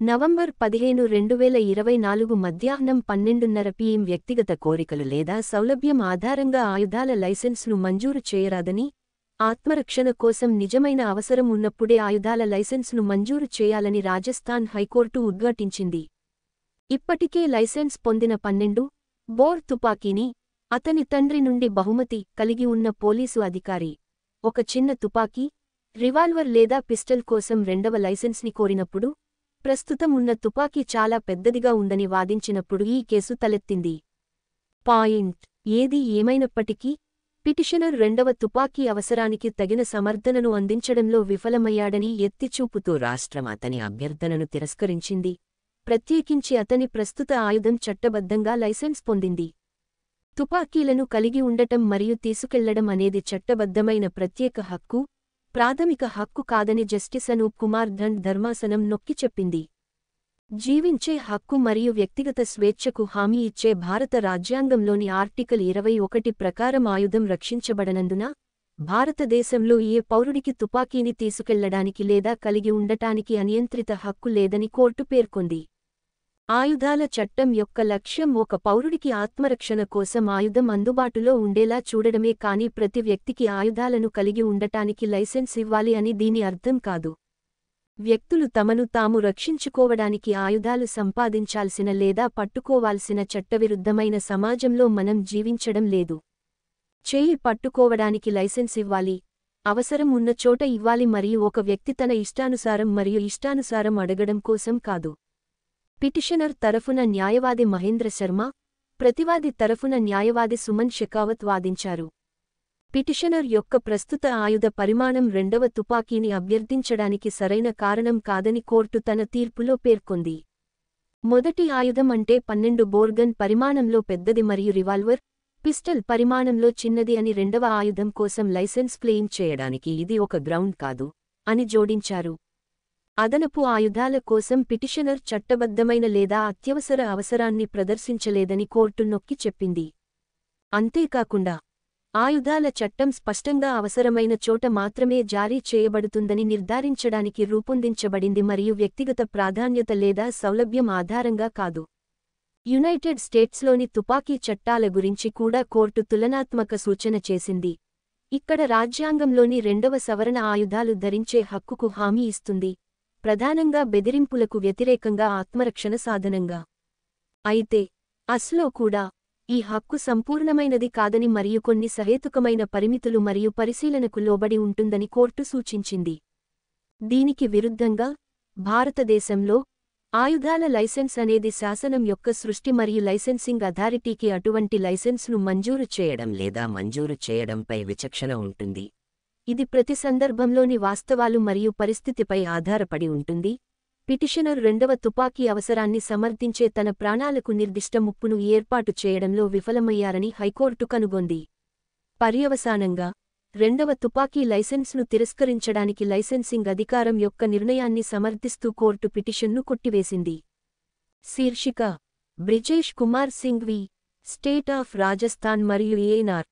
November 15, 2024 మధ్యాహ్నం 12:30 PM వ్యక్తిగత కోరికలు లేదా సౌలభ్యం ఆధారంగా ఆయుధాల లైసెన్స్ను మంజూరు చేయరాదని, ఆత్మరక్షణ కోసం నిజమైన అవసరం ఉన్నప్పుడే ఆయుధాల లైసెన్స్ను మంజూరు చేయాలని రాజస్థాన్ హైకోర్టు ఉద్ఘాటించింది. ఇప్పటికే లైసెన్స్ పొందిన 12 బోర్ తుపాకీని అతని తండ్రి నుండి బహుమతి కలిగి ఉన్న పోలీసు అధికారి ఒక చిన్న తుపాకీ, రివాల్వర్ లేదా పిస్టల్ కోసం రెండవ లైసెన్స్ని కోరినప్పుడు, ప్రస్తుతం ఉన్న తుపాకీ చాలా పెద్దదిగా ఉందని వాదించినప్పుడు ఈ కేసు తలెత్తింది. ఏది ఏమైనప్పటికీ, పిటిషనర్ రెండవ తుపాకీ అవసరానికి తగిన సమర్థనను అందించడంలో విఫలమయ్యాడని ఎత్తిచూపుతూ రాష్ట్రం అతని అభ్యర్థనను తిరస్కరించింది. ప్రత్యేకించి అతని ప్రస్తుత ఆయుధం చట్టబద్ధంగా లైసెన్స్ పొందింది. తుపాకీలను కలిగి ఉండటం మరియు తీసుకెళ్లడం అనేది చట్టబద్ధమైన ప్రత్యేక హక్కు, ప్రాథమిక హక్కు కాదని జస్టిస్ అనూప్ కుమార్ ధండ్ ధర్మాసనం నొక్కి చెప్పింది. జీవించే హక్కు మరియు వ్యక్తిగత స్వేచ్ఛకు హామీ ఇచ్చే భారత రాజ్యాంగంలోని ఆర్టికల్ 21 ప్రకారం ఆయుధం రక్షించబడనందున, భారతదేశంలో ఏ పౌరుడికి తుపాకీని తీసుకెళ్లడానికి లేదా కలిగి ఉండటానికి అనియంత్రిత హక్కు లేదని కోర్టు పేర్కొంది. ఆయుధాల చట్టం యొక్క లక్ష్యం ఒక పౌరుడికి ఆత్మరక్షణ కోసం ఆయుధం అందుబాటులో ఉండేలా చూడడమే కానీ ప్రతి వ్యక్తికి ఆయుధాలను కలిగి ఉండటానికి లైసెన్స్ ఇవ్వాలి అని దీని అర్థం కాదు. వ్యక్తులు తమను తాము రక్షించుకోవడానికి ఆయుధాలు సంపాదించాల్సిన లేదా పట్టుకోవాల్సిన చట్టవిరుద్ధమైన సమాజంలో మనం జీవించడం లేదు. చేయి పట్టుకోవడానికి లైసెన్స్ ఇవ్వాలి, అవసరం ఉన్న చోట ఇవ్వాలి మరియు ఒక వ్యక్తి తన ఇష్టానుసారం అడగడం కోసం కాదు. పిటిషనర్ తరఫున న్యాయవాది మహేంద్ర శర్మ, ప్రతివాది తరఫున న్యాయవాది సుమన్ షెకావత్ వాదించారు. పిటిషనర్ యొక్క ప్రస్తుత ఆయుధ పరిమాణం రెండవ తుపాకీని అభ్యర్థించడానికి సరైన కారణం కాదని కోర్టు తన తీర్పులో పేర్కొంది. మొదటి ఆయుధం అంటే 12 బోర్గన్ పరిమాణంలో పెద్దది మరియు రివాల్వర్, పిస్టల్ పరిమాణంలో చిన్నది అని రెండవ ఆయుధం కోసం లైసెన్స్ క్లెయిమ్ చేయడానికి ఇది ఒక గ్రౌండ్ కాదు అని జోడించారు. అదనపు ఆయుధాల కోసం పిటిషనర్ చట్టబద్ధమైన లేదా అత్యవసర అవసరాన్ని ప్రదర్శించలేదని కోర్టు నొక్కి చెప్పింది. అంతేకాకుండా, ఆయుధాల చట్టం స్పష్టంగా అవసరమైన చోట మాత్రమే జారీ చేయబడుతుందని నిర్ధారించడానికి రూపొందించబడింది మరియు వ్యక్తిగత ప్రాధాన్యత లేదా సౌలభ్యం ఆధారంగా కాదు. యునైటెడ్ స్టేట్స్లోని తుపాకీ చట్టాల గురించి కూడా కోర్టు తులనాత్మక సూచన చేసింది. ఇక్కడ రాజ్యాంగంలోని రెండవ సవరణ ఆయుధాలు ధరించే హక్కుకు హామీ ఇస్తుంది, ప్రధానంగా బెదిరింపులకు వ్యతిరేకంగా ఆత్మరక్షణ సాధనంగా. అయితే, అస్లో కూడా ఈ హక్కు సంపూర్ణమైనది కాదని మరియు కొన్ని సహేతుకమైన పరిమితులు మరియు పరిశీలనకు లోబడి ఉంటుందని కోర్టు సూచించింది. దీనికి విరుద్ధంగా, భారతదేశంలో ఆయుధాల లైసెన్స్ అనేది శాసనం యొక్క సృష్టి మరియు లైసెన్సింగ్ అథారిటీకి అటువంటి లైసెన్స్ను మంజూరు చేయడం లేదా మంజూరు చేయడంపై విచక్షణ ఉంటుంది. ఇది ప్రతి సందర్భంలోని వాస్తవాలు మరియు పరిస్థితిపై ఆధారపడి ఉంటుంది. పిటిషనర్ రెండవ తుపాకీ అవసరాన్ని సమర్థించే తన ప్రాణాలకు నిర్దిష్ట ముప్పును ఏర్పాటు చేయడంలో విఫలమయ్యారని హైకోర్టు కనుగొంది. పర్యవసానంగా, రెండవ తుపాకీ లైసెన్స్ను తిరస్కరించడానికి లైసెన్సింగ్ అధికారం యొక్క నిర్ణయాన్ని సమర్థిస్తూ కోర్టు పిటిషన్ను కొట్టివేసింది. శీర్షిక: బ్రిజేష్ కుమార్ సింఘ్వి, స్టేట్ ఆఫ్ రాజస్థాన్ మరియు ఏఎన్ఆర్.